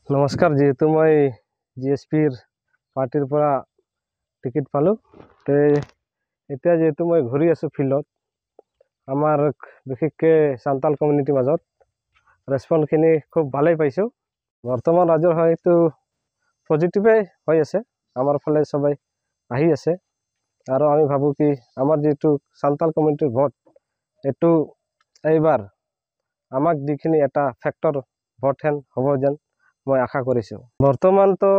নমস্কাৰ। যেহেতু মই জিএছপিৰ পাৰ্টিৰ পৰা টিকেট পালোঁ, তে এতিয়া যেহেতু মই ঘূৰি আছোঁ ফিল্ডত, আমাৰ বিশেষকৈ সান্তাল কমিউনিটিৰ মাজত ৰেছপন্সখিনি খুব ভালেই পাইছোঁ। বৰ্তমান ৰাজ্যৰ হয়তো পজিটিভেই হৈ আছে, আমাৰ ফালে সবাই আহি আছে। আৰু আমি ভাবোঁ কি আমাৰ যিটো সান্তাল কমিউনিটিৰ ভোট, এইটো এইবাৰ আমাক যিখিনি এটা ফেক্টৰ ভোট হেন হ'ব যেন মই আশা কৰিছোঁ। বৰ্তমানতো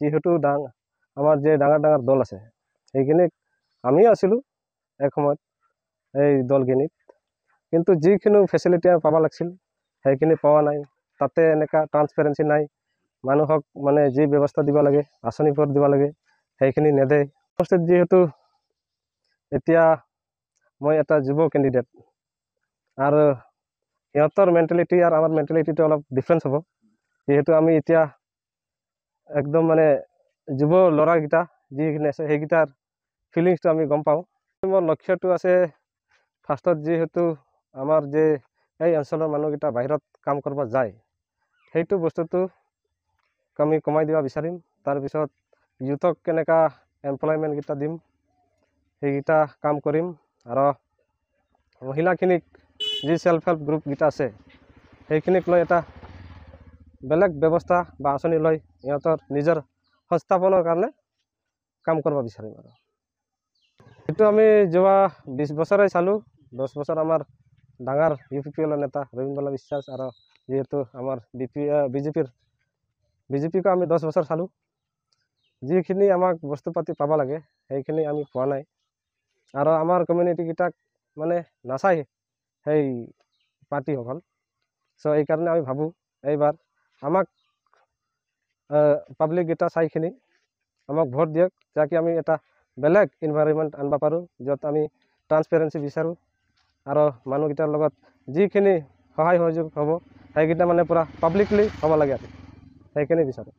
যিহেতু আমাৰ যে ডাঙৰ ডাঙৰ দল আছে, সেইখিনিক আমিও আছিলোঁ এসময়ত এই দলখিনিত, কিন্তু যিখিনি ফেচিলিটি পাব লাগিছিল সেইখিনি পোৱা নাই। তাতে এনেকুৱা ট্ৰান্সপেৰেঞ্চি নাই। মানুহক মানে যি ব্যৱস্থা দিব লাগে, আঁচনিবোৰ দিব লাগে, সেইখিনি নেদে। উপস্থিত যিহেতু এতিয়া মই এটা যুৱ কেণ্ডিডেট, আৰু সিহঁতৰ মেণ্টেলিটি আৰু আমাৰ মেণ্টেলিটিটো অলপ ডিফাৰেঞ্চ হ'ব। যেহেতু আমি এতিয়া একদম মানে যুৱ ল'ৰাকেইটা যিখিনি আছে, সেইকেইটাৰ ফিলিংছটো আমি গম পাওঁ। মোৰ লক্ষ্যটো আছে, ফাৰ্ষ্টত যিহেতু আমাৰ যে এই অঞ্চলৰ মানুহকেইটা বাহিৰত কাম কৰিব যায়, সেইটো বস্তুটো আমি কমাই দিব বিচাৰিম। তাৰপিছত ইউথক কেনেকুৱা এমপ্লয়মেণ্টকেইটা দিম, সেইকেইটা কাম কৰিম। আৰু মহিলাখিনিক যি ছেল্ফ হেল্প গ্ৰুপকেইটা আছে, সেইখিনিক লৈ এটা বেলেগ ব্যৱস্থা বা আঁচনি লৈ সিহঁতৰ নিজৰ সংস্থাপনৰ কাৰণে কাম কৰিব বিচাৰিম। আৰু সেইটো আমি যোৱা 20 বছৰে চালোঁ। 10 বছৰ আমাৰ ডাঙৰ UPPL নেতা ৰবীন্দ্ৰ বিশ্বাস, আৰু যিহেতু আমাৰ বিজেপিকো আমি 10 বছৰ চালোঁ। যিখিনি আমাক বস্তু পাতি পাব লাগে সেইখিনি আমি পোৱা নাই। আৰু আমাৰ কমিউনিটিকেইটাক মানে নাচায় সেই পাৰ্টিসকল। চ' এইকাৰণে আমি ভাবোঁ এইবাৰ আমাক পাব্লিককেইটা চাইখিনি আমাক ভোট দিয়ক, যাতে আমি এটা বেলেগ এনভাইৰনমেণ্ট আনিব পাৰোঁ, য'ত আমি ট্ৰান্সপেৰেঞ্চি বিচাৰোঁ। আৰু মানুহকেইটাৰ লগত যিখিনি সহায় সহযোগ হ'ব, সেইকেইটা মানে পূৰা পাব্লিকলি হ'ব লাগে, আৰু সেইখিনি বিচাৰোঁ।